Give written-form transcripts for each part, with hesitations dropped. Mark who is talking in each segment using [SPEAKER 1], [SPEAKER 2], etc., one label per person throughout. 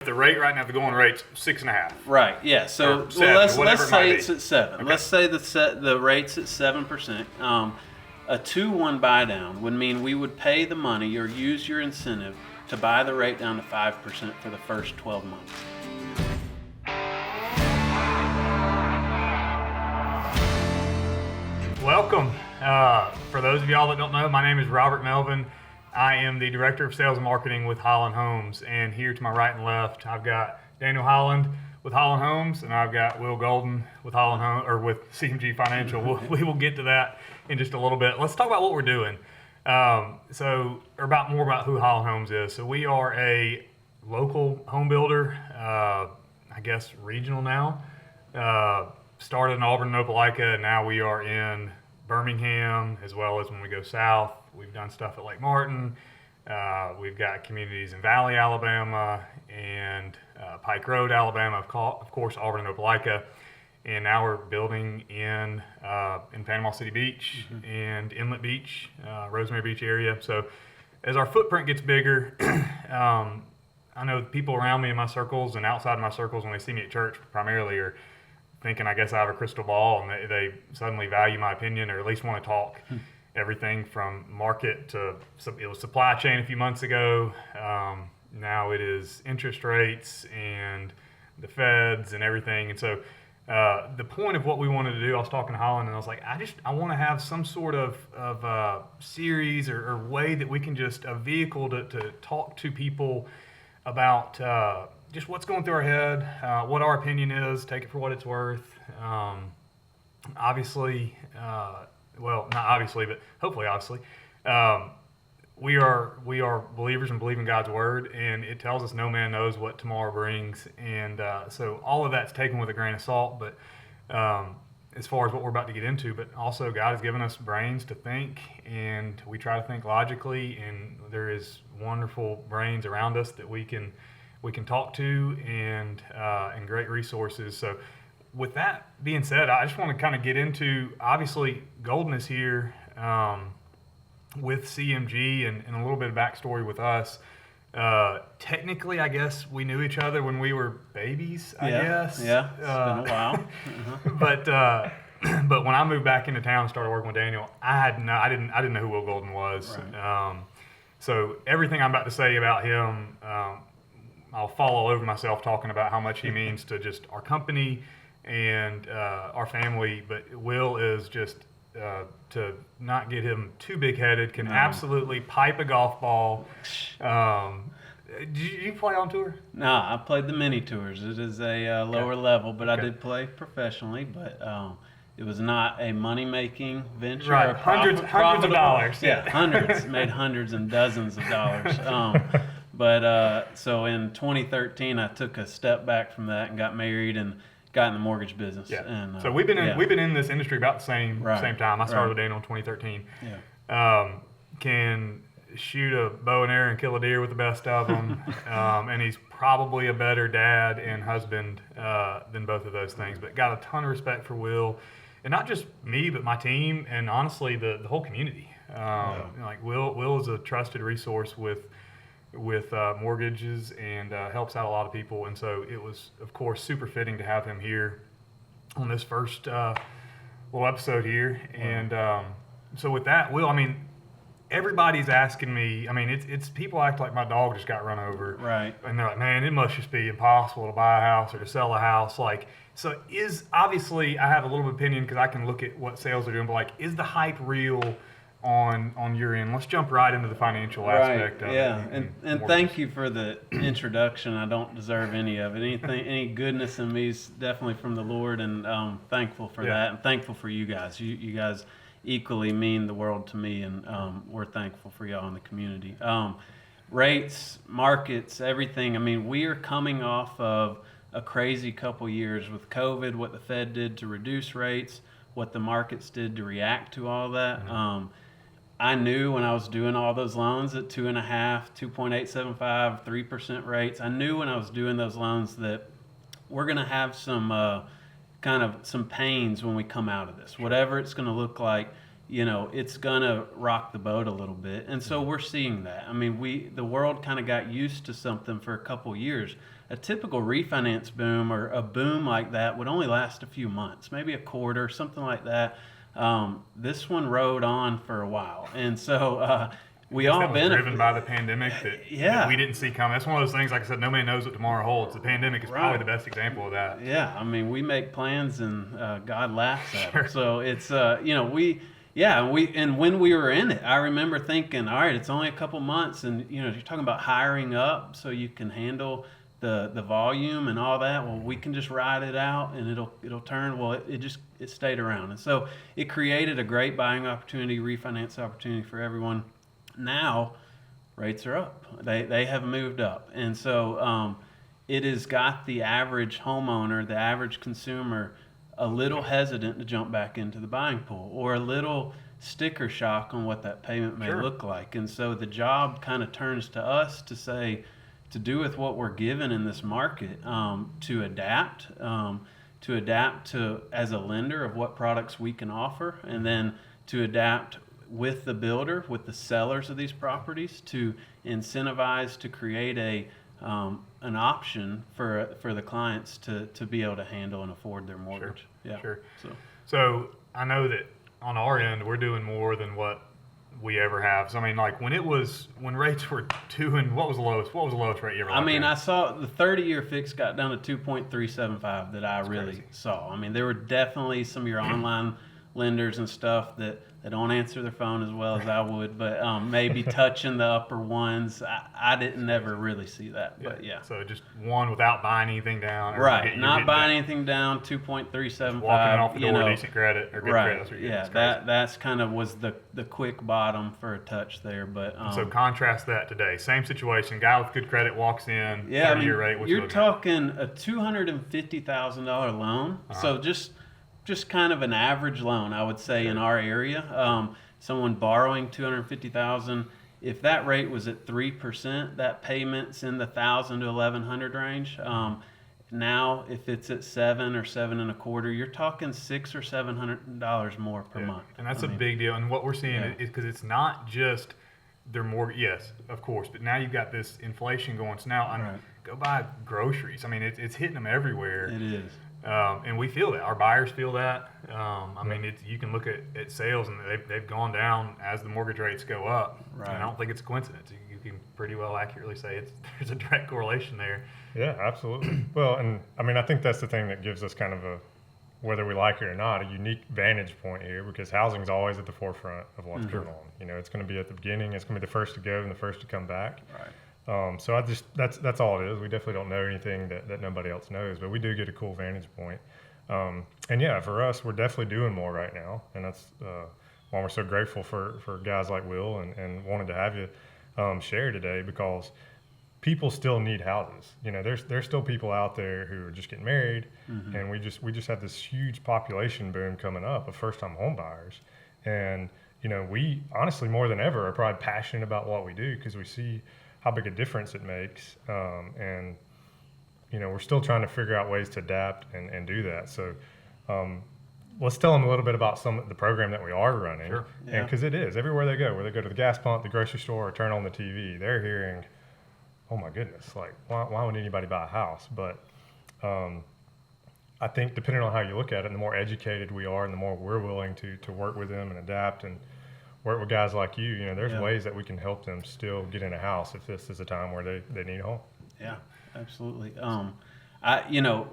[SPEAKER 1] The rate right now, the going rate's 6.5.
[SPEAKER 2] Right. Yeah. So
[SPEAKER 1] Or seven,
[SPEAKER 2] let's say it's
[SPEAKER 1] be.
[SPEAKER 2] at 7.
[SPEAKER 1] Okay.
[SPEAKER 2] Let's say the rate's at 7%. A 2-1 buy down would mean we would pay the money or use your incentive to buy the rate down to 5% for the first 12 months.
[SPEAKER 1] Welcome. For those of y'all that don't know, my name is Robert Melvin. I am the Director of Sales and Marketing with Holland Homes. And here to my right and left, I've got Daniel Holland with Holland Homes, and I've got Will Golden with Holland Home or with CMG Financial. We will get to that in just a little bit. Let's talk about what we're doing. More about who Holland Homes is. So we are a local home builder, I guess regional now. Started in Auburn and Opelika, and now we are in Birmingham, as well as when we go south. We've done stuff at Lake Martin. We've got communities in Valley, Alabama, and Pike Road, Alabama, of course, Auburn and Opelika. And now we're building in Panama City Beach and Inlet Beach, Rosemary Beach area. So as our footprint gets bigger, I know people around me in my circles and outside of my circles, when they see me at church primarily, are thinking I guess I have a crystal ball, and they suddenly value my opinion, or at least want to talk everything from market to, it was supply chain a few months ago. Now it is interest rates and the feds and everything. And so the point of what we wanted to do, I was talking to Holland, and I was like, I want to have some sort of series or way that we can just, a vehicle to talk to people about just what's going through our head, what our opinion is, take it for what it's worth. Obviously, well, not obviously, but hopefully obviously, we are believers and believe in God's word, and it tells us no man knows what tomorrow brings. And so all of that's taken with a grain of salt, but as far as what we're about to get into, but also God has given us brains to think, and we try to think logically, and there is wonderful brains around us that we can talk to, and great resources. So with that being said, I just want to kind of get into, obviously Golden is here with CMG, and a little bit of backstory with us. Technically, I guess we knew each other when we were babies, I guess.
[SPEAKER 2] Yeah, it's been a while.
[SPEAKER 1] But when I moved back into town and started working with Daniel, I didn't know who Will Golden was.
[SPEAKER 2] Right.
[SPEAKER 1] So everything I'm about to say about him, I'll fall all over myself talking about how much he means to just our company and our family. But Will is just, to not get him too big-headed, can absolutely pipe a golf ball. Did you play on tour?
[SPEAKER 2] No, I played the mini tours. It is a lower level, but I did play professionally. But it was not a money-making venture.
[SPEAKER 1] Right, hundreds of dollars.
[SPEAKER 2] Yeah, hundreds. Made hundreds and dozens of dollars. So in 2013, I took a step back from that and got married and got in the mortgage business.
[SPEAKER 1] Yeah.
[SPEAKER 2] And,
[SPEAKER 1] so we've been in this industry about the same time. I started with Daniel in 2013.
[SPEAKER 2] Yeah.
[SPEAKER 1] Can shoot a bow and arrow and kill a deer with the best of them, and he's probably a better dad and husband than both of those things. But got a ton of respect for Will, and not just me, but my team, and honestly the whole community. Like Will is a trusted resource with mortgages, and helps out a lot of people. And so it was, of course, super fitting to have him here on this first little episode here. And so with that, Will, I mean, everybody's asking me, I mean, it's people act like my dog just got run over.
[SPEAKER 2] Right.
[SPEAKER 1] And they're like, man, it must just be impossible to buy a house or to sell a house. Like, so obviously I have a little bit of opinion because I can look at what sales are doing, but like, is the hype real on your end? Let's jump right into the financial aspect of it.
[SPEAKER 2] And thank you for the introduction. I don't deserve any of it. Any goodness in me is definitely from the Lord, and I'm thankful for that, and thankful for you guys. You guys equally mean the world to me, and we're thankful for y'all in the community. Rates, markets, everything. I mean, we are coming off of a crazy couple years with COVID, what the Fed did to reduce rates, what the markets did to react to all that. I knew when I was doing all those loans at 2.5%, 2.875%, 3% rates, I knew when I was doing those loans that we're going to have some some pains when we come out of this. Whatever it's going to look like, it's going to rock the boat a little bit. And so we're seeing that. I mean, the world kind of got used to something for a couple years. a typical refinance boom or a boom like that would only last a few months, maybe a quarter, something like that. This one rode on for a while, and so we all
[SPEAKER 1] that was
[SPEAKER 2] benefit.
[SPEAKER 1] driven by the pandemic that we didn't see coming. That's one of those things. Like I said, nobody knows what tomorrow holds. The pandemic is probably the best example of that.
[SPEAKER 2] Yeah, I mean, we make plans and God laughs at
[SPEAKER 1] Sure.
[SPEAKER 2] them. So it's when we were in it, I remember thinking, all right, it's only a couple months, and you're talking about hiring up so you can handle the volume and all that. Well, we can just ride it out and it'll turn. Well, it stayed around, and so it created a great buying opportunity, refinance opportunity for everyone. Now rates are up. They have moved up, and so it has got the average homeowner, the average consumer, a little hesitant to jump back into the buying pool, or a little sticker shock on what that payment may look like. And so the job kind of turns to us to say, to do with what we're given in this market, to adapt to as a lender of what products we can offer, and then to adapt with the builder, with the sellers of these properties, to incentivize, to create an option for the clients to be able to handle and afford their mortgage.
[SPEAKER 1] Sure. So I know that on our end, we're doing more than what we ever have. So I mean, like when rates were what was the lowest rate you ever?
[SPEAKER 2] I mean, I saw the 30-year fix got down to 2.375 that I really
[SPEAKER 1] crazy.
[SPEAKER 2] saw. I mean, there were definitely some of your online lenders and stuff that don't answer their phone as well as I would, but maybe touching the upper ones. I didn't ever really see that, but yeah.
[SPEAKER 1] So just one without buying anything down.
[SPEAKER 2] Right, not buying anything down, 2.375.
[SPEAKER 1] Walking off the door, decent credit or good credit. That's what you're getting.
[SPEAKER 2] That's kind of was the quick bottom for a touch there, but
[SPEAKER 1] so contrast that today. Same situation. Guy with good credit walks in.
[SPEAKER 2] Yeah,
[SPEAKER 1] 30-year rate.
[SPEAKER 2] You're talking a $250,000 loan. So just kind of an average loan, I would say, in our area. Someone borrowing $250,000, if that rate was at 3%, that payment's in the $1,000 to $1,100 range. Now, if it's at 7 or 7.25, you're talking $600 or $700 more per month.
[SPEAKER 1] And that's a big deal. And what we're seeing is because it's not just their mortgage. Yes, of course, but now you've got this inflation going. So now, go buy groceries. I mean, it's hitting them everywhere.
[SPEAKER 2] It is.
[SPEAKER 1] And we feel that. Our buyers feel that. I mean, you can look at sales, and they've gone down as the mortgage rates go up.
[SPEAKER 2] Right.
[SPEAKER 1] And I don't think it's a coincidence. You can pretty well accurately say there's a direct correlation there.
[SPEAKER 3] Yeah, absolutely. Well, and I mean, I think that's the thing that gives us kind of whether we like it or not, a unique vantage point here, because housing is always at the forefront of what's going on. It's going to be at the beginning. It's going to be the first to go and the first to come back.
[SPEAKER 2] Right.
[SPEAKER 3] So that's all it is. We definitely don't know anything that nobody else knows, but we do get a cool vantage point. And yeah, for us, we're definitely doing more right now, and that's why we're so grateful for guys like Will and wanted to have you share today, because people still need houses. There's still people out there who are just getting married, and we just have this huge population boom coming up of first-time home buyers, and we honestly more than ever are probably passionate about what we do because we see how big a difference it makes, and we're still trying to figure out ways to adapt and do that. So let's tell them a little bit about the program that we are running.
[SPEAKER 1] Sure.
[SPEAKER 3] Yeah. And because it is everywhere they go, whether they go to the gas pump, the grocery store, or turn on the TV, they're hearing, oh my goodness, like why would anybody buy a house? But I think depending on how you look at it, and the more educated we are and the more we're willing to work with them and adapt and work with guys like you, there's ways that we can help them still get in a house if this is a time where they need a home.
[SPEAKER 2] Yeah, absolutely.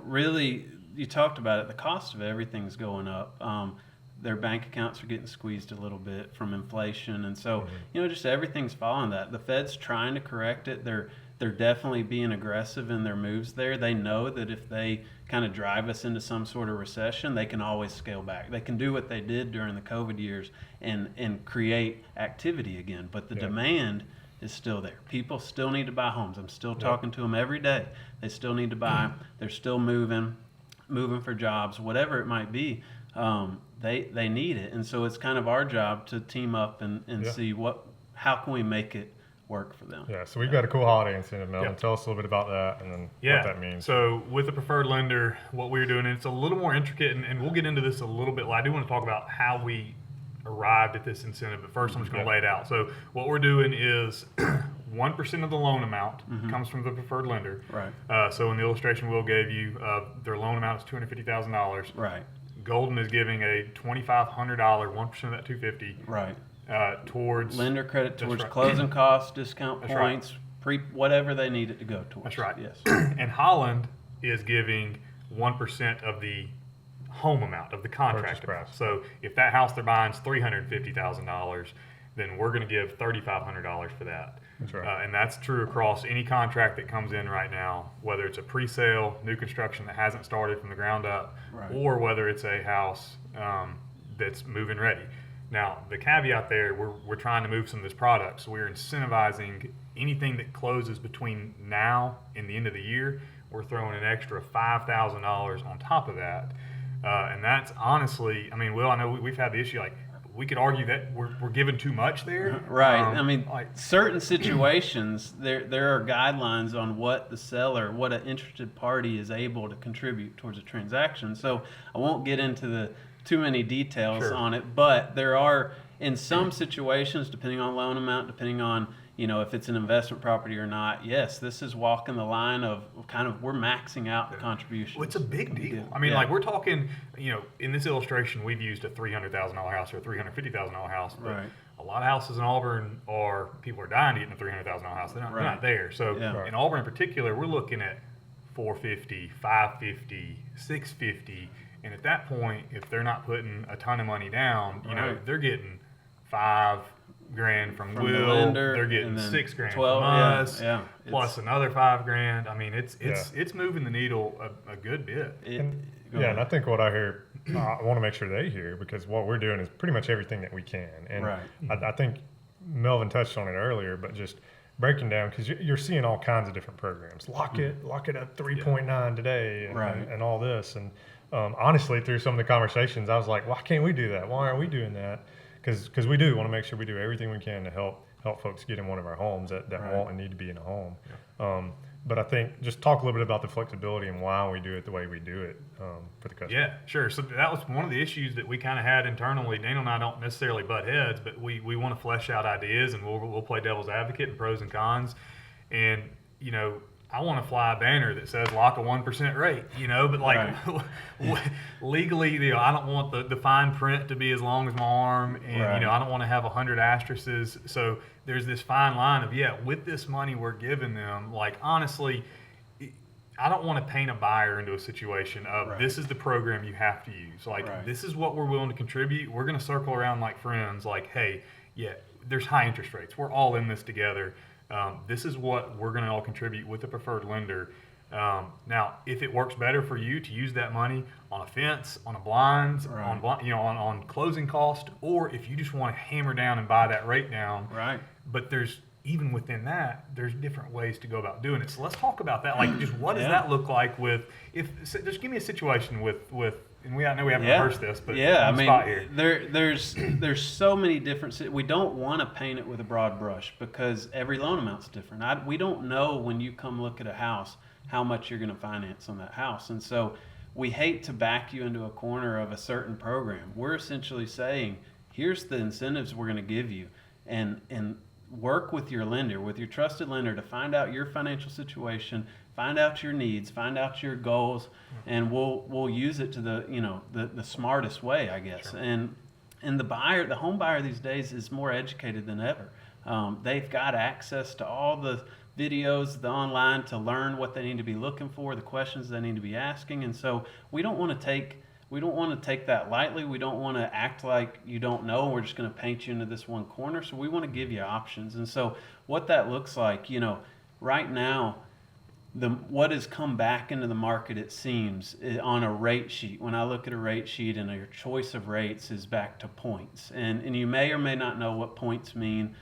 [SPEAKER 2] Really, you talked about it, the cost of everything's going up. Their bank accounts are getting squeezed a little bit from inflation. And so, just everything's following that. The Fed's trying to correct it. They're definitely being aggressive in their moves there. They know that if they kind of drive us into some sort of recession, they can always scale back. They can do what they did during the COVID years and create activity again. But the demand is still there. People still need to buy homes. I'm still talking to them every day. They still need to buy. They're still moving for jobs, whatever it might be. They need it. And so it's kind of our job to team up and see how can we make it work for them.
[SPEAKER 3] Yeah, so we've got a cool holiday incentive, Melvin. Tell us a little bit about that and then what that means.
[SPEAKER 1] So with the preferred lender, what we're doing, it's a little more intricate, and we'll get into this a little bit. I do want to talk about how we arrived at this incentive, but first I'm just going to lay it out. So what we're doing is 1% of the loan amount comes from the preferred lender.
[SPEAKER 2] Right.
[SPEAKER 1] So in the illustration Will gave you, their loan amount is $250,000.
[SPEAKER 2] Right.
[SPEAKER 1] Golden is giving a $2,500, 1% of that $250.
[SPEAKER 2] Right.
[SPEAKER 1] Towards
[SPEAKER 2] Lender credit towards
[SPEAKER 1] right.
[SPEAKER 2] closing costs, discount
[SPEAKER 1] That's right.
[SPEAKER 2] points, whatever they need it to go towards.
[SPEAKER 1] That's right.
[SPEAKER 2] Yes.
[SPEAKER 1] And Holland is giving 1% of the home amount of the contract
[SPEAKER 3] Purchase
[SPEAKER 1] amount.
[SPEAKER 3] price.
[SPEAKER 1] So if that house they're buying is $350,000, then we're going to give $3,500 for that.
[SPEAKER 3] That's right.
[SPEAKER 1] And that's true across any contract that comes in right now, whether it's a pre-sale, new construction that hasn't started from the ground up,
[SPEAKER 2] Right.
[SPEAKER 1] or whether it's a house that's move-in ready. Now, the caveat there, we're trying to move some of this product, so we're incentivizing anything that closes between now and the end of the year. We're throwing an extra $5,000 on top of that. And that's honestly, I mean, Will, I know we've had the issue, like, we could argue that we're giving too much there.
[SPEAKER 2] Right. I mean,
[SPEAKER 1] like,
[SPEAKER 2] certain situations, there are guidelines on what the seller, what an interested party is able to contribute towards a transaction. So I won't get into the too many details
[SPEAKER 1] Sure.
[SPEAKER 2] on it, but there are, in some situations, depending on loan amount, depending on, if it's an investment property or not, yes, this is walking the line of kind of, we're maxing out the contributions.
[SPEAKER 1] well, it's a big deal. I mean,
[SPEAKER 2] Yeah.
[SPEAKER 1] like, we're talking, in this illustration, we've used a $300,000 house or a $350,000 house. But
[SPEAKER 2] Right.
[SPEAKER 1] a lot of houses in Auburn people are dying to get in a $300,000 house. They're
[SPEAKER 2] Right.
[SPEAKER 1] not there. So
[SPEAKER 2] Yeah.
[SPEAKER 3] Right.
[SPEAKER 1] in Auburn in particular, we're looking at $450,000, $550,000, $650,000. And at that point, if they're not putting a ton of money down,
[SPEAKER 2] Right.
[SPEAKER 1] they're getting $5,000 from
[SPEAKER 2] the
[SPEAKER 1] Will.
[SPEAKER 2] lender,
[SPEAKER 1] They're getting
[SPEAKER 2] and then
[SPEAKER 1] $6,000
[SPEAKER 2] 12,
[SPEAKER 1] from
[SPEAKER 2] yeah,
[SPEAKER 1] us,
[SPEAKER 2] yeah.
[SPEAKER 1] plus another $5,000. I mean, it's
[SPEAKER 3] Yeah.
[SPEAKER 1] it's moving the needle a good bit.
[SPEAKER 2] Go
[SPEAKER 3] Yeah,
[SPEAKER 2] ahead.
[SPEAKER 3] and I think what I hear, I want to make sure they hear, because what we're doing is pretty much everything that we can. And
[SPEAKER 2] Right.
[SPEAKER 3] I think Melvin touched on it earlier, but just breaking down, because you're seeing all kinds of different programs. Lock it at 3.9 today, and,
[SPEAKER 2] Right.
[SPEAKER 3] and all this. And honestly, through some of the conversations, I was like, why can't we do that? Why aren't we doing that? Because we do want to make sure we do everything we can to help folks get in one of our homes that
[SPEAKER 2] Right.
[SPEAKER 3] want and need to be in a home. But I think just talk a little bit about the flexibility and why we do it the way we do it for the customer.
[SPEAKER 1] Yeah, sure. So that was one of the issues that we kind of had internally. Daniel and I don't necessarily butt heads, but we want to flesh out ideas, and we'll play devil's advocate and pros and cons. And I want to fly a banner that says lock a 1% rate, but like legally, I don't want the fine print to be as long as my arm, and
[SPEAKER 2] Right.
[SPEAKER 1] I don't want to have 100 asterisks. So there's this fine line of, with this money we're giving them, like, honestly, I don't want to paint a buyer into a situation of
[SPEAKER 2] Right.
[SPEAKER 1] this is the program you have to use. Like,
[SPEAKER 2] Right.
[SPEAKER 1] this is what we're willing to contribute. We're going to circle around like friends, like, hey, there's high interest rates. We're all in this together. This is what we're going to all contribute with the preferred lender. Now, if it works better for you to use that money on a fence, on a blinds,
[SPEAKER 2] Right.
[SPEAKER 1] on closing cost, or if you just want to hammer down and buy that rate down.
[SPEAKER 2] Right.
[SPEAKER 1] But even within that, there's different ways to go about doing it. So let's talk about that. Like, just what does
[SPEAKER 2] Yeah.
[SPEAKER 1] that look like just give me a situation with and I know we haven't
[SPEAKER 2] Yeah.
[SPEAKER 1] rehearsed this, but
[SPEAKER 2] yeah,
[SPEAKER 1] on the
[SPEAKER 2] I
[SPEAKER 1] spot
[SPEAKER 2] mean,
[SPEAKER 1] here.
[SPEAKER 2] there's so many different. We don't want to paint it with a broad brush because every loan amount's different. We don't know when you come look at a house how much you're going to finance on that house, and so we hate to back you into a corner of a certain program. We're essentially saying, here's the incentives we're going to give you, and work with your lender, with your trusted lender, to find out your financial situation, find out your needs, find out your goals, and we'll use it to the smartest way, I guess.
[SPEAKER 1] Sure.
[SPEAKER 2] And the home buyer these days is more educated than ever. They've got access to all the videos, the online, to learn what they need to be looking for, the questions they need to be asking, and so we don't want to take that lightly. We don't want to act like you don't know and we're just going to paint you into this one corner. So we want to give you options. And so what that looks like, right now, what has come back into the market, it seems, on a rate sheet. When I look at a rate sheet and your choice of rates is back to points. And you may or may not know what points mean.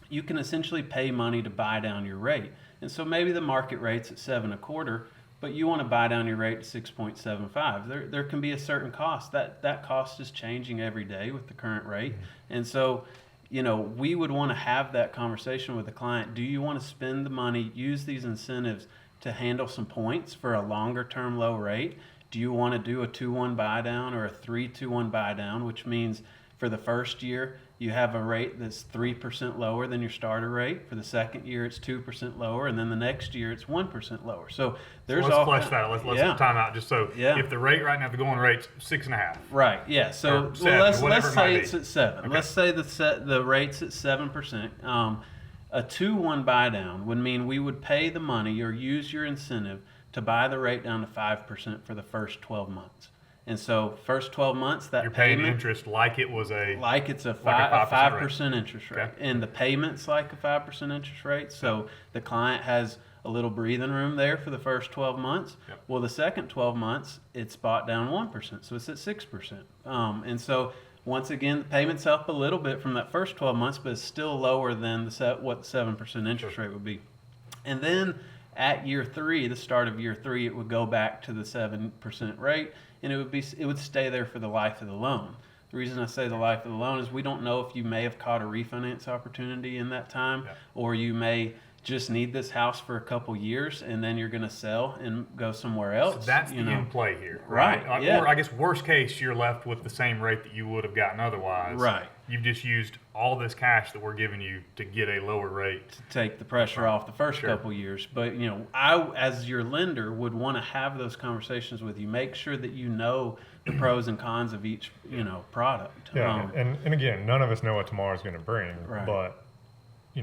[SPEAKER 2] You can essentially pay money to buy down your rate. And so maybe the market rate's at 7.25%. But you want to buy down your rate to 6.75. There can be a certain cost. That cost is changing every day with the current rate. And so, we would want to have that conversation with the client. Do you want to spend the money, use these incentives to handle some points for a longer term low rate? Do you want to do a 2-1 buy down or a 3-2-1 buy down, which means for the first year, you have a rate that's 3% lower than your starter rate. For the second year, it's 2% lower, and then the next year, it's 1% lower. So there's
[SPEAKER 1] let's flesh that. Let's time out just so if the rate right now, the going rate's 6.5.
[SPEAKER 2] Right. Yeah. So let's say it's at 7. Okay. Let's say the rate's at 7%. A 2-1 buy down would mean we would pay the money or use your incentive to buy the rate down to 5% for the first 12 months. And so first 12 months, that
[SPEAKER 1] you're paying interest like it was a
[SPEAKER 2] 5% interest rate,
[SPEAKER 1] okay.
[SPEAKER 2] and the payments like a 5% interest rate. So the client has a little breathing room there for the first 12 months.
[SPEAKER 1] Yep.
[SPEAKER 2] Well, the second 12 months, it's bought down 1%, so it's at 6%. And so once again, the payment's up a little bit from that first 12 months, but it's still lower than what the 7% interest rate would be. And then at year 3, the start of year 3, it would go back to the 7% rate, and it would stay there for the life of the loan. The reason I say the life of the loan is we don't know if you may have caught a refinance opportunity in that time, or you may just need this house for a couple years and then you're going to sell and go somewhere else.
[SPEAKER 1] So that's the in play here,
[SPEAKER 2] right?
[SPEAKER 1] Or I guess worst case, you're left with the same rate that you would have gotten otherwise.
[SPEAKER 2] Right.
[SPEAKER 1] You've just used all this cash that we're giving you to get a lower rate.
[SPEAKER 2] To take the pressure off the first couple years. But, I, as your lender, would want to have those conversations with you. Make sure that you know the pros and cons of each, product.
[SPEAKER 3] Yeah, and again, none of us know what tomorrow's going to bring, but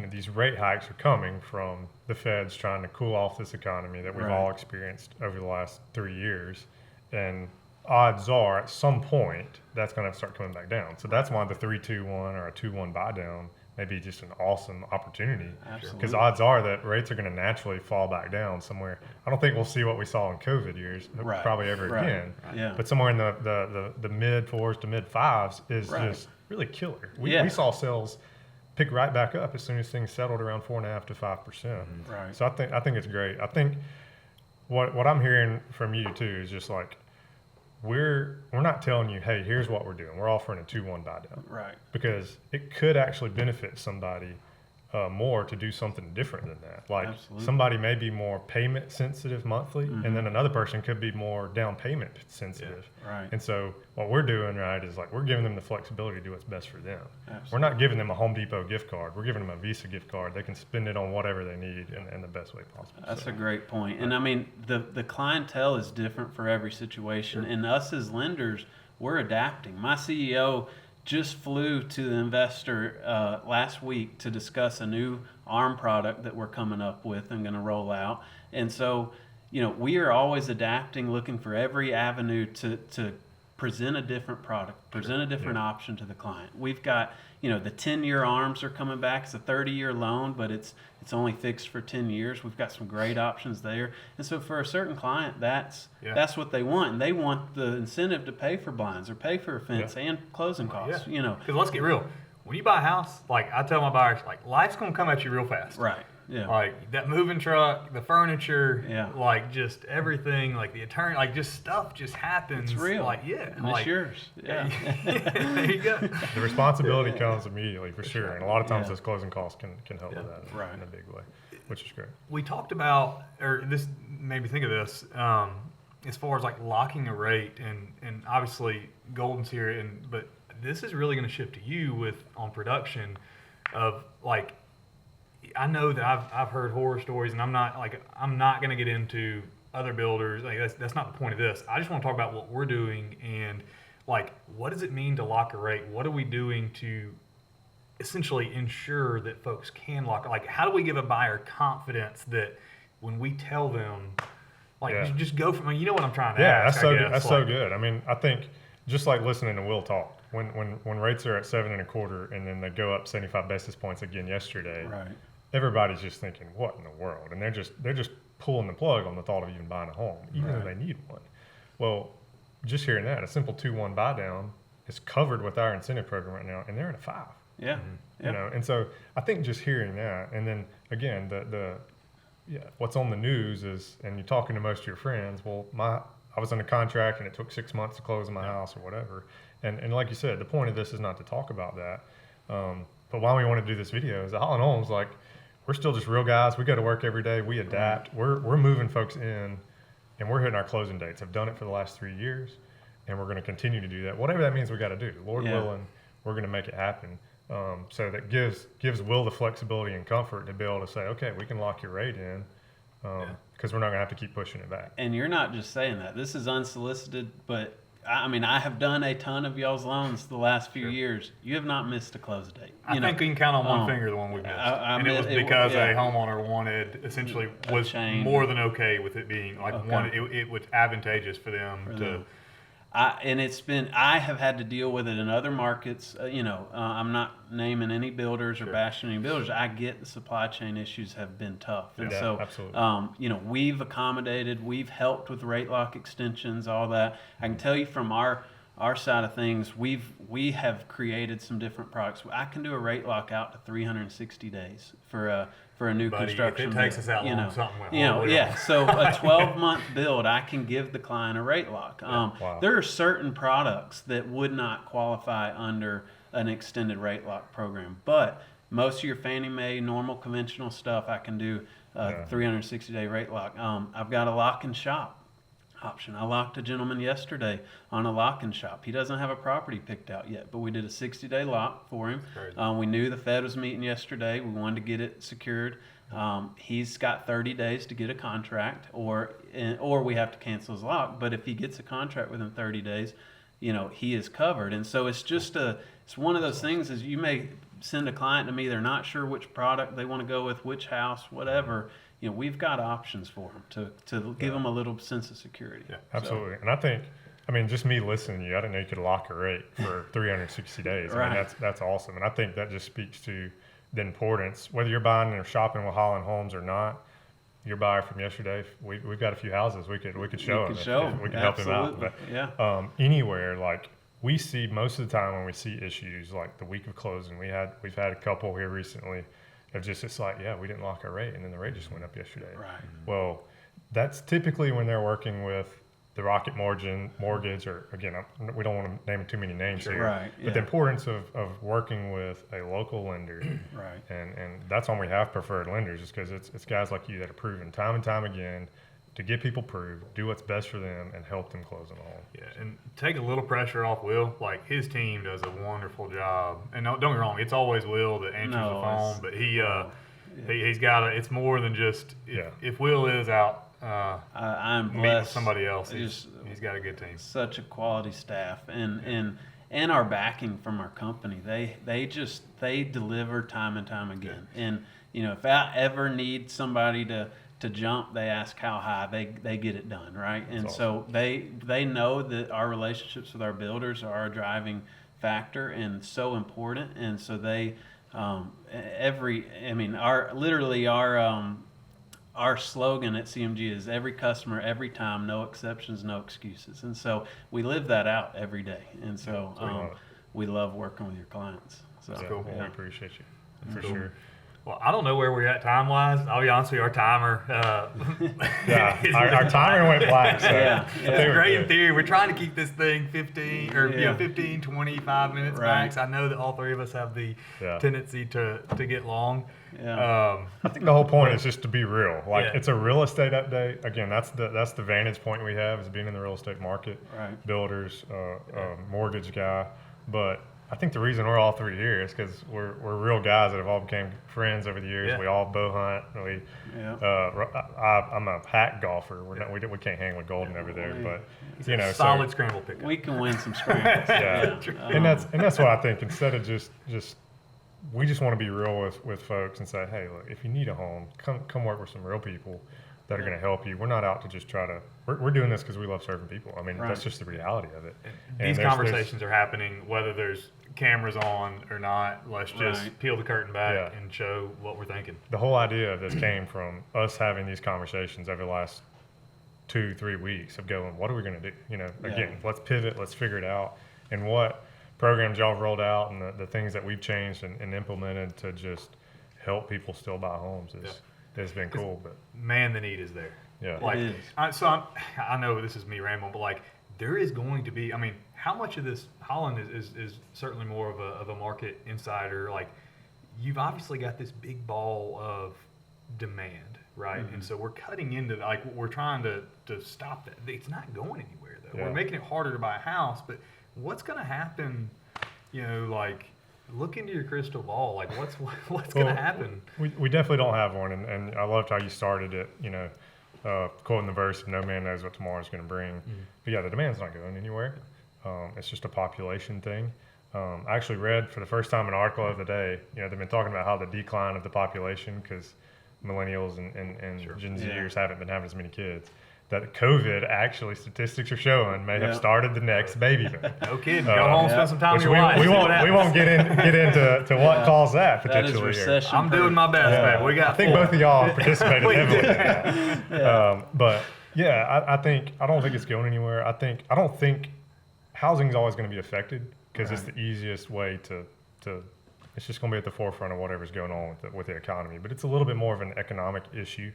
[SPEAKER 3] these rate hikes are coming from the Feds trying to cool off this economy that we've all experienced over the last 3 years. And odds are at some point that's going to start coming back down. So that's why the 3-2-1 or a 2-1 buy down may be just an awesome opportunity.
[SPEAKER 2] Absolutely.
[SPEAKER 3] Because odds are that rates are going to naturally fall back down somewhere. I don't think we'll see what we saw in COVID years probably ever again.
[SPEAKER 2] Yeah.
[SPEAKER 3] But somewhere in the mid 4s to mid 5s is just really killer. We saw sales pick right back up as soon as things settled around 4.5 to 5%.
[SPEAKER 2] Right.
[SPEAKER 3] So I think it's great. I think what I'm hearing from you too is just like we're not telling you, hey, here's what we're doing. We're offering a 2-1 buy down.
[SPEAKER 2] Right.
[SPEAKER 3] Because it could actually benefit somebody more to do something different than that. Like somebody may be more payment sensitive monthly, and then another person could be more down payment sensitive.
[SPEAKER 2] Yeah, right.
[SPEAKER 3] And so what we're doing is like we're giving them the flexibility to do what's best for them.
[SPEAKER 2] Absolutely.
[SPEAKER 3] We're not giving them a Home Depot gift card. We're giving them a Visa gift card. They can spend it on whatever they need in the best way possible.
[SPEAKER 2] That's a great point. And I mean, the clientele is different for every situation. And us as lenders, we're adapting. My CEO just flew to the investor last week to discuss a new ARM product that we're coming up with and going to roll out. And so, we are always adapting, looking for every avenue to present a different product, present a different option to the client. We've got, the 10-year ARMs are coming back. It's a 30-year loan, but it's only fixed for 10 years. We've got some great options there. And so for a certain client, that's what they want. And they want the incentive to pay for blinds or pay for a fence and closing costs,
[SPEAKER 1] Because let's get real. When you buy a house, like I tell my buyers, like life's going to come at you real fast.
[SPEAKER 2] Right. Yeah.
[SPEAKER 1] Like that moving truck, the furniture, like just everything, like the attorney, like just stuff just happens.
[SPEAKER 2] It's real.
[SPEAKER 1] Like,
[SPEAKER 2] and it's yours. Yeah.
[SPEAKER 1] There you go.
[SPEAKER 3] The responsibility comes immediately for sure. And a lot of times those closing costs can help with that in a big way, which is great.
[SPEAKER 1] We talked about, or this made me think of this, as far as like locking a rate and obviously Golden's here, but this is really going to shift to you on production of like, I know that I've heard horror stories, and I'm not going to get into other builders. Like that's not the point of this. I just want to talk about what we're doing and like what does it mean to lock a rate? What are we doing to essentially ensure that folks can lock? Like how do we give a buyer confidence that when we tell them, like just go from, what I'm trying to ask.
[SPEAKER 3] That's so good. I mean, I think just like listening to Will talk, when rates are at 7.25 and then they go up 75 basis points again yesterday.
[SPEAKER 2] Right.
[SPEAKER 3] Everybody's just thinking, what in the world? And they're just pulling the plug on the thought of even buying a home, even though they need one. Well, just hearing that, a simple 2-1 buy down is covered with our incentive program right now, and they're at a 5.
[SPEAKER 2] Yeah.
[SPEAKER 3] And so I think just hearing that, and then again, what's on the news is, and you're talking to most of your friends, well, I was under contract and it took 6 months to close on my house or whatever. And like you said, the point of this is not to talk about that. But why we want to do this video is at Holland Homes, like, we're still just real guys. We go to work every day. We adapt. We're moving folks in, and we're hitting our closing dates. I've done it for the last 3 years, and we're going to continue to do that. Whatever that means, we got to do. Lord willing, we're going to make it happen. So that gives Will the flexibility and comfort to be able to say, okay, we can lock your rate in, because we're not going to have to keep pushing it back.
[SPEAKER 2] And you're not just saying that. This is unsolicited, but I mean, I have done a ton of y'all's loans the last few years. You have not missed a close date.
[SPEAKER 1] I think we can count on one finger the one we missed. And it was because a homeowner was more than okay with it being it was advantageous for them to.
[SPEAKER 2] I have had to deal with it in other markets. I'm not naming any builders or bashing any builders. I get the supply chain issues have been tough. And so,
[SPEAKER 3] absolutely.
[SPEAKER 2] We've accommodated, we've helped with rate lock extensions, all that. I can tell you from our side of things, we have created some different products. I can do a rate lock out to 360 days for a new construction.
[SPEAKER 1] If it takes us that long, something went
[SPEAKER 2] So a 12-month build, I can give the client a rate lock.
[SPEAKER 3] Wow.
[SPEAKER 2] There are certain products that would not qualify under an extended rate lock program, but most of your Fannie Mae normal conventional stuff, I can do a 360-day rate lock. I've got a lock and shop option. I locked a gentleman yesterday on a lock and shop. He doesn't have a property picked out yet, but we did a 60-day lock for him. We knew the Fed was meeting yesterday. We wanted to get it secured. He's got 30 days to get a contract, or we have to cancel his lock. But if he gets a contract within 30 days, he is covered. And so it's just it's one of those things. Is you may send a client to me, they're not sure which product they want to go with, which house, whatever. We've got options for them to give them a little sense of security.
[SPEAKER 3] Yeah, absolutely. And I think, just me listening to you, I didn't know you could lock a rate for 360 days.
[SPEAKER 2] Right.
[SPEAKER 3] That's awesome. And I think that just speaks to the importance, whether you're buying or shopping with Holland Homes or not. Your buyer from yesterday, we've got a few houses we could show him. We can help him out. But anywhere, like we see most of the time when we see issues like the week of closing, we've had a couple here recently. It's like, we didn't lock our rate, and then the rate just went up yesterday.
[SPEAKER 2] Right.
[SPEAKER 3] Well, that's typically when they're working with the Rocket Mortgage, or again, we don't want to name too many names here.
[SPEAKER 2] Right.
[SPEAKER 3] But the importance of working with a local lender,
[SPEAKER 2] right.
[SPEAKER 3] And that's when we have preferred lenders, is because it's guys like you that are proven time and time again to get people approved, do what's best for them, and help them close on a home.
[SPEAKER 1] Yeah, and take a little pressure off Will. Like, his team does a wonderful job. And don't get me wrong, it's always Will that answers the phone, but he's got it's more than just if Will is out.
[SPEAKER 2] I'm
[SPEAKER 1] meet
[SPEAKER 2] blessed.
[SPEAKER 1] With somebody else. He's got a good team.
[SPEAKER 2] Such a quality staff, and our backing from our company. They deliver time and time again. Yeah. And if I ever need somebody to jump, they ask how high. They get it done, right? And so they know that our relationships with our builders are a driving factor and so important. And so they our slogan at CMG is every customer, every time, no exceptions, no excuses. And so we live that out every day. And so we love working with your clients. So
[SPEAKER 3] that's cool. We appreciate you for sure.
[SPEAKER 1] Well, I don't know where we're at time-wise. I'll be honest with you, our timer.
[SPEAKER 3] Our timer went black. So
[SPEAKER 1] it's great in theory. We're trying to keep this thing 15, 25 minutes max. I know that all three of us have the tendency to get long.
[SPEAKER 2] Yeah.
[SPEAKER 3] I think the whole point is just to be real. It's a real estate update. Again, that's the vantage point we have, is being in the real estate market.
[SPEAKER 2] Right.
[SPEAKER 3] Builders, mortgage guy, but I think the reason we're all three here is because we're real guys that have all became friends over the years.
[SPEAKER 1] Yeah.
[SPEAKER 3] We all bow hunt. I'm a hack golfer. We can't hang with Golden over there, but
[SPEAKER 1] solid scramble pickup.
[SPEAKER 2] We can win some scrambles.
[SPEAKER 3] And that's what I think. Instead of just we just want to be real with folks and say, hey, look, if you need a home, come work with some real people that are going to help you. We're not out to just try to. We're doing this because we love serving people. That's just the reality of it.
[SPEAKER 1] And these conversations are happening whether there's cameras on or not. Let's just peel the curtain back and show what we're thinking.
[SPEAKER 3] The whole idea of this came from us having these conversations over the last 2-3 weeks of going, what are we going to do? Again, let's pivot, let's figure it out. And what programs y'all have rolled out and the things that we've changed and implemented to just help people still buy homes has been cool. But
[SPEAKER 1] man, the need is there.
[SPEAKER 3] Yeah.
[SPEAKER 2] It is.
[SPEAKER 1] I know this is me rambling, but there is going to be, how much of this, Holland is certainly more of a market insider. You've obviously got this big ball of demand, right? Mm-hmm. And so we're cutting into, we're trying to stop that. It's not going anywhere, though. Yeah. We're making it harder to buy a house, but what's going to happen, look into your crystal ball. Like, what's
[SPEAKER 3] Well,
[SPEAKER 1] going to happen?
[SPEAKER 3] We definitely don't have one, and I loved how you started it. Quoting the verse, "No man knows what tomorrow's going to bring." But yeah, the demand's not going anywhere. It's just a population thing. I actually read for the first time an article of the day. They've been talking about how the decline of the population because millennials and Gen Zers haven't been having as many kids. That COVID actually, statistics are showing, may have started the next baby boom.
[SPEAKER 1] No kidding. Go home, spend some time with
[SPEAKER 3] Which
[SPEAKER 1] your wife.
[SPEAKER 3] we won't get into what caused that
[SPEAKER 2] That is
[SPEAKER 3] potentially. here.
[SPEAKER 2] recession.
[SPEAKER 1] I'm doing my best, man. We got.
[SPEAKER 3] I think
[SPEAKER 1] four.
[SPEAKER 3] both of y'all participated
[SPEAKER 1] We
[SPEAKER 3] heavily in
[SPEAKER 1] did.
[SPEAKER 3] that. But yeah, I don't think it's going anywhere. I don't think housing is always going to be affected because it's the easiest way to. It's just going to be at the forefront of whatever's going on with the economy. But it's a little bit more of an economic issue.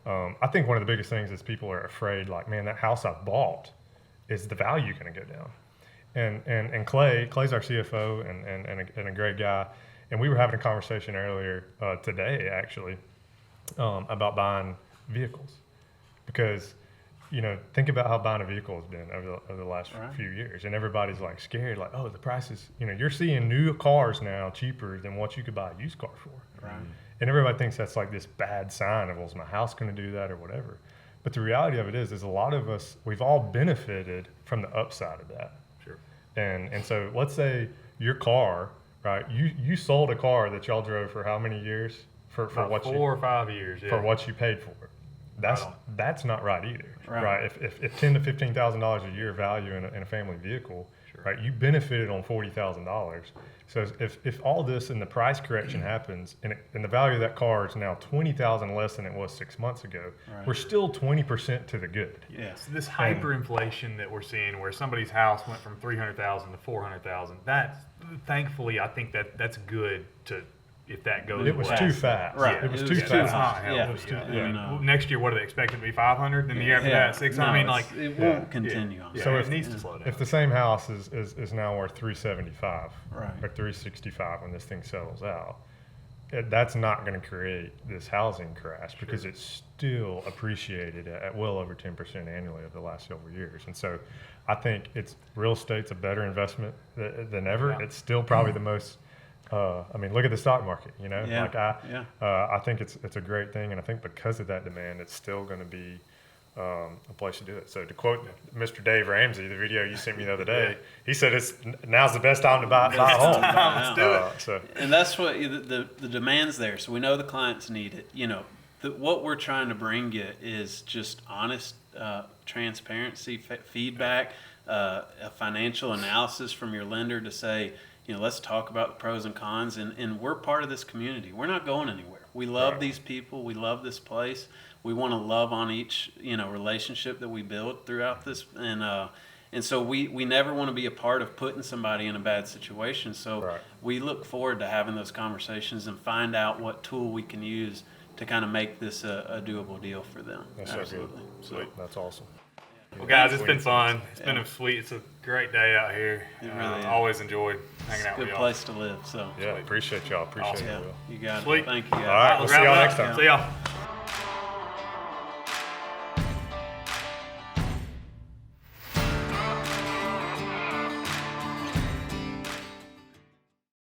[SPEAKER 3] I think one of the biggest things is people are afraid, like, man, that house I bought, is the value going to go down? And Clay's our CFO and a great guy. And we were having a conversation earlier today, actually, about buying vehicles. Because, think about how buying a vehicle has been over the last few years. And everybody's like scared, like, oh, the prices, you're seeing new cars now cheaper than what you could buy a used car for.
[SPEAKER 2] Right.
[SPEAKER 3] And everybody thinks that's like this bad sign of, well, is my house going to do that or whatever? But the reality of it is a lot of us, we've all benefited from the upside of that.
[SPEAKER 1] Sure.
[SPEAKER 3] And so let's say your car, right? You sold a car that y'all drove for how many years? For what
[SPEAKER 1] 4 or 5 years. Yeah.
[SPEAKER 3] for what you paid for it. That's not right either,
[SPEAKER 2] Right.
[SPEAKER 3] right? If $10,000 to $15,000 a year value in a family vehicle, right? You benefited on $40,000. So if all this and the price correction happens and the value of that car is now $20,000 less than it was 6 months ago, we're still 20% to the good.
[SPEAKER 2] Yes.
[SPEAKER 1] This hyperinflation that we're seeing, where somebody's house went from 300,000 to 400,000, that's thankfully I think that's good to. If that goes
[SPEAKER 3] It was
[SPEAKER 1] away.
[SPEAKER 3] too fast.
[SPEAKER 2] Right.
[SPEAKER 3] It was
[SPEAKER 2] It
[SPEAKER 3] too
[SPEAKER 2] was
[SPEAKER 3] fast.
[SPEAKER 2] too
[SPEAKER 1] That's not
[SPEAKER 2] high.
[SPEAKER 1] healthy.
[SPEAKER 2] Yeah.
[SPEAKER 3] It was too-
[SPEAKER 1] I
[SPEAKER 3] yeah.
[SPEAKER 1] mean,
[SPEAKER 2] No.
[SPEAKER 1] next year, what do they expect it to be? 500. Then the year after that, 600. I mean, like,
[SPEAKER 2] it won't continue on.
[SPEAKER 1] yeah,
[SPEAKER 3] So
[SPEAKER 1] it
[SPEAKER 3] if-
[SPEAKER 1] needs to slow down.
[SPEAKER 3] If the same house is now worth 375
[SPEAKER 2] Right.
[SPEAKER 3] or 365 when this thing settles out, that's not going to create this housing crash because it's still appreciated at well over 10% annually over the last several years. And so I think real estate's a better investment than ever.
[SPEAKER 1] Yeah.
[SPEAKER 3] It's still probably the most. Look at the stock market.
[SPEAKER 2] Yeah.
[SPEAKER 3] I think it's a great thing, and I think because of that demand, it's still going to be a place to do it. So to quote Mr. Dave Ramsey, the video you sent me the other day, he said now's the best time to buy a home.
[SPEAKER 1] Let's do it.
[SPEAKER 3] So
[SPEAKER 2] And that's what the demand's there. So we know the clients need it. What we're trying to bring you is just honest transparency, feedback, a financial analysis from your lender to say, let's talk about the pros and cons. And we're part of this community. We're not going anywhere. We love these people. We love this place. We want to love on each, relationship that we build throughout this. And so we never want to be a part of putting somebody in a bad situation. So we look forward to having those conversations and find out what tool we can use to kind of make this a doable deal for them.
[SPEAKER 3] That's so good.
[SPEAKER 2] Absolutely. So
[SPEAKER 3] that's awesome.
[SPEAKER 1] Well, guys, it's been fun. It's been a sweet. It's a great day out here.
[SPEAKER 2] It really is.
[SPEAKER 1] Always enjoyed hanging
[SPEAKER 2] it's a
[SPEAKER 1] out with
[SPEAKER 2] good
[SPEAKER 1] y'all.
[SPEAKER 2] place to live. So
[SPEAKER 3] Yeah, appreciate y'all. Appreciate
[SPEAKER 2] yeah,
[SPEAKER 3] it.
[SPEAKER 2] you got
[SPEAKER 1] Sweet.
[SPEAKER 2] it. Thank you guys.
[SPEAKER 3] All right, we'll see y'all next time.
[SPEAKER 1] See y'all.